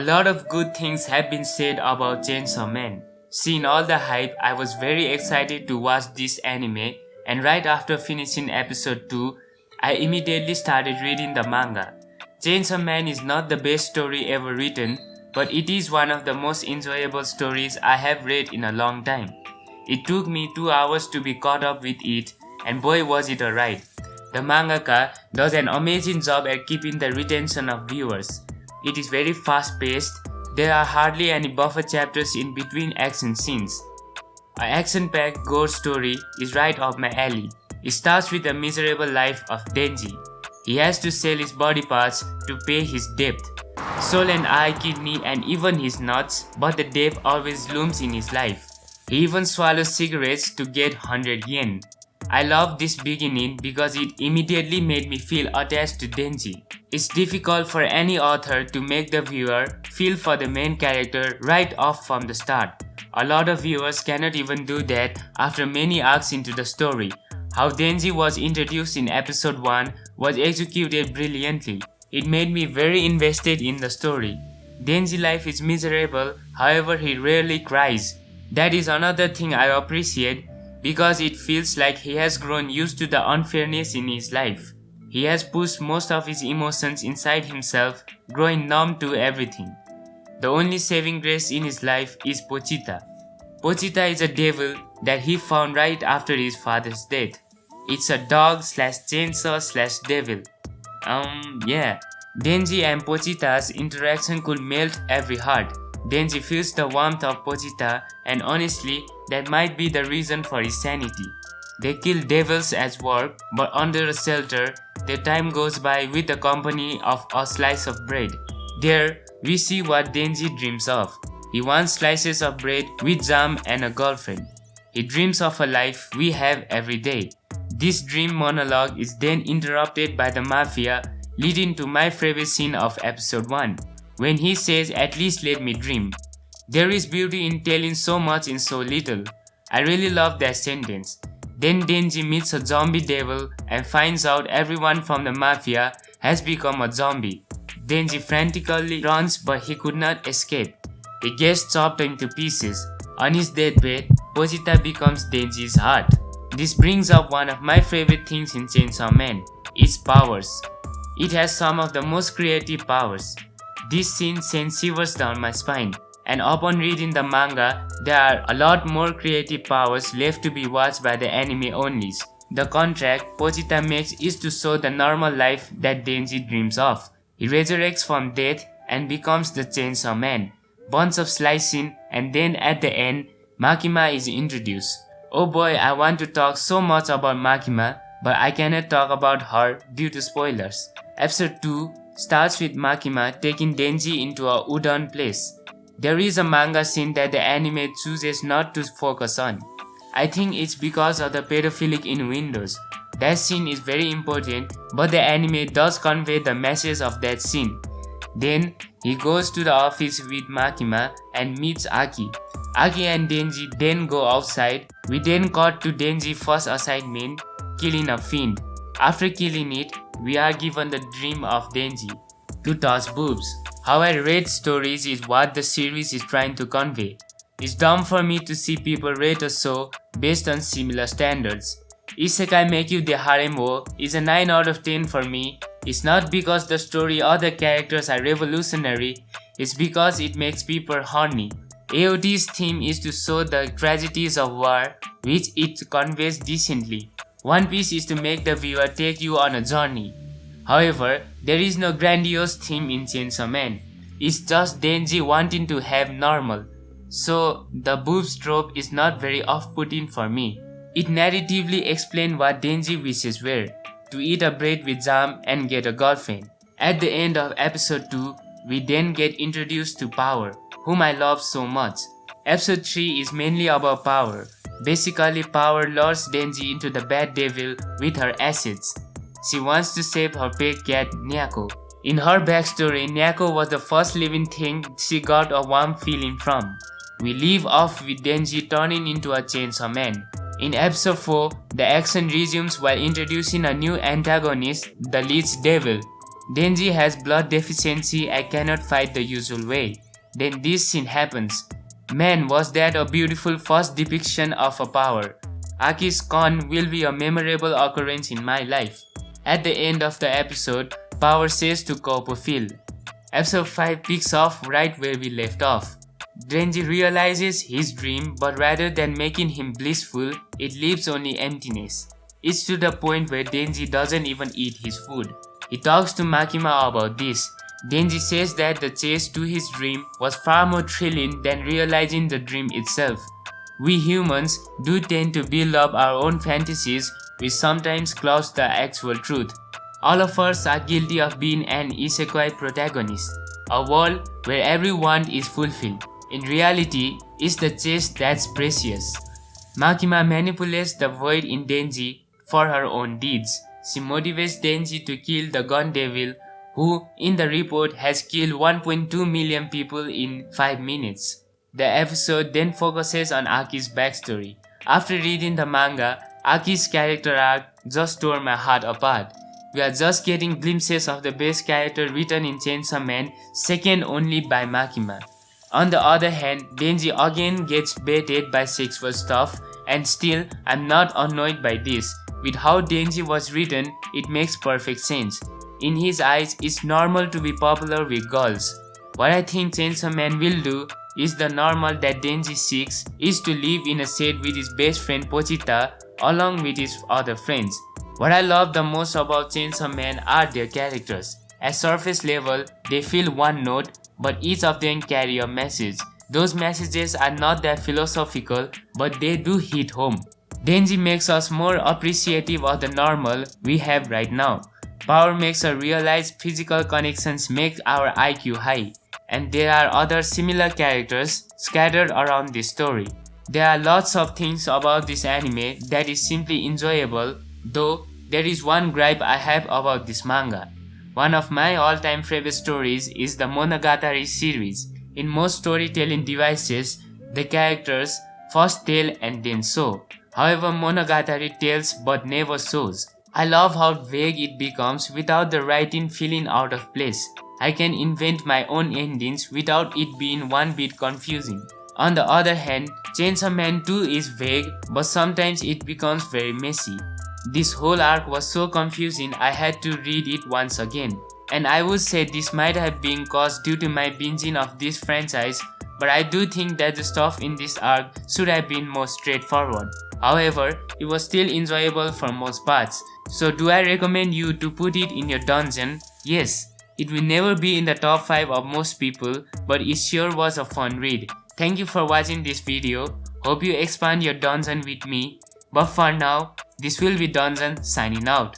A lot of good things have been said about Chainsaw Man. Seeing all the hype, I was very excited to watch this anime, and right after finishing episode 2, I immediately started reading the manga. Chainsaw Man is not the best story ever written, but it is one of the most enjoyable stories I have read in a long time. It took me 2 hours to be caught up with it, and boy was it a ride. The mangaka does an amazing job at keeping the retention of viewers. It is very fast paced, there are hardly any buffer chapters in between action scenes. An action-packed gore story is right up my alley. It starts with the miserable life of Denji. He has to sell his body parts to pay his debt. Soul and eye, kidney and even his nuts, but the debt always looms in his life. He even swallows cigarettes to get 100 yen. I love this beginning because it immediately made me feel attached to Denji. It's difficult for any author to make the viewer feel for the main character right off from the start. A lot of viewers cannot even do that after many arcs into the story. How Denji was introduced in episode 1 was executed brilliantly. It made me very invested in the story. Denji's life is miserable, however he rarely cries. That is another thing I appreciate because it feels like he has grown used to the unfairness in his life. He has pushed most of his emotions inside himself, growing numb to everything. The only saving grace in his life is Pochita. Pochita is a devil that he found right after his father's death. It's a dog slash chainsaw slash devil. Yeah. Denji and Pochita's interaction could melt every heart. Denji feels the warmth of Pochita, and honestly, that might be the reason for his sanity. They kill devils as work, but under a shelter, their time goes by with the company of a slice of bread. There, we see what Denji dreams of. He wants slices of bread with jam and a girlfriend. He dreams of a life we have every day. This dream monologue is then interrupted by the mafia, leading to my favorite scene of episode 1, when he says, "At least let me dream." There is beauty in telling so much in so little. I really love that sentence. Then Denji meets a zombie devil and finds out everyone from the mafia has become a zombie. Denji frantically runs, but he could not escape. He gets chopped into pieces. On his deathbed, Pochita becomes Denji's heart. This brings up one of my favorite things in Chainsaw Man, its powers. It has some of the most creative powers. This scene sends shivers down my spine, and upon reading the manga, there are a lot more creative powers left to be watched by the anime onlys. The contract Pochita makes is to show the normal life that Denji dreams of. He resurrects from death and becomes the Chainsaw Man. Bunch of slicing, and then at the end, Makima is introduced. Oh boy, I want to talk so much about Makima, but I cannot talk about her due to spoilers. Episode 2 starts with Makima taking Denji into a wooden place. There is a manga scene that the anime chooses not to focus on. I think it's because of the pedophilic innuendos. That scene is very important, but the anime does convey the message of that scene. Then he goes to the office with Makima and meets Aki. Aki and Denji then go outside. We then cut to Denji's first assignment, killing a fiend. After killing it, we are given the dream of Denji, to touch boobs. How I rate stories is what the series is trying to convey. It's dumb for me to see people rate a show based on similar standards. Isekai Make You the Harem wo is a 9 out of 10 for me. It's not because the story or the characters are revolutionary, it's because it makes people horny. AOT's theme is to show the tragedies of war, which it conveys decently. One Piece is to make the viewer take you on a journey. However, there is no grandiose theme in Chainsaw Man. It's just Denji wanting to have normal. So, the boobs trope is not very off-putting for me. It narratively explains what Denji wishes were, to eat a bread with jam and get a girlfriend. At the end of episode 2, we then get introduced to Power, whom I love so much. Episode 3 is mainly about Power. Basically, Power lures Denji into the bad devil with her acids. She wants to save her pet cat, Nyako. In her backstory, Nyako was the first living thing she got a warm feeling from. We leave off with Denji turning into a Chainsaw Man. In episode 4, the action resumes while introducing a new antagonist, the Leech Devil. Denji has blood deficiency and cannot fight the usual way. Then this scene happens. Man, was that a beautiful first depiction of a power. Aki's con will be a memorable occurrence in my life. At the end of the episode, Power says to Copperfield. Episode 5 picks off right where we left off. Denji realizes his dream, but rather than making him blissful, it leaves only emptiness. It's to the point where Denji doesn't even eat his food. He talks to Makima about this. Denji says that the chase to his dream was far more thrilling than realizing the dream itself. We humans do tend to build up our own fantasies, which sometimes clouds the actual truth. All of us are guilty of being an isekai protagonist, a world where every want is fulfilled. In reality, it's the chase that's precious. Makima manipulates the void in Denji for her own deeds. She motivates Denji to kill the gun devil, who in the report has killed 1.2 million people in 5 minutes. The episode then focuses on Aki's backstory. After reading the manga, Aki's character arc just tore my heart apart. We are just getting glimpses of the best character written in Chainsaw Man, second only by Makima. On the other hand, Denji again gets baited by sexual stuff, and still I'm not annoyed by this. With how Denji was written, it makes perfect sense. In his eyes, it's normal to be popular with girls. What I think Chainsaw Man will do is the normal that Denji seeks is to live in a set with his best friend Pochita along with his other friends. What I love the most about Chainsaw Man are their characters. At surface level, they feel one note, but each of them carry a message. Those messages are not that philosophical, but they do hit home. Denji makes us more appreciative of the normal we have right now. Power makes us realize physical connections make our IQ high, and there are other similar characters scattered around this story. There are lots of things about this anime that is simply enjoyable, though there is one gripe I have about this manga. One of my all-time favorite stories is the Monogatari series. In most storytelling devices, the characters first tell and then show. However, Monogatari tells but never shows. I love how vague it becomes without the writing feeling out of place. I can invent my own endings without it being one bit confusing. On the other hand, Chainsaw Man 2 is vague, but sometimes it becomes very messy. This whole arc was so confusing I had to read it once again. And I would say this might have been caused due to my binging of this franchise, but I do think that the stuff in this arc should have been more straightforward. However, it was still enjoyable for most parts. So do I recommend you to put it in your dungeon? Yes. It will never be in the top 5 of most people, but it sure was a fun read. Thank you for watching this video. Hope you expand your dungeon with me. But for now, this will be Dungeon signing out.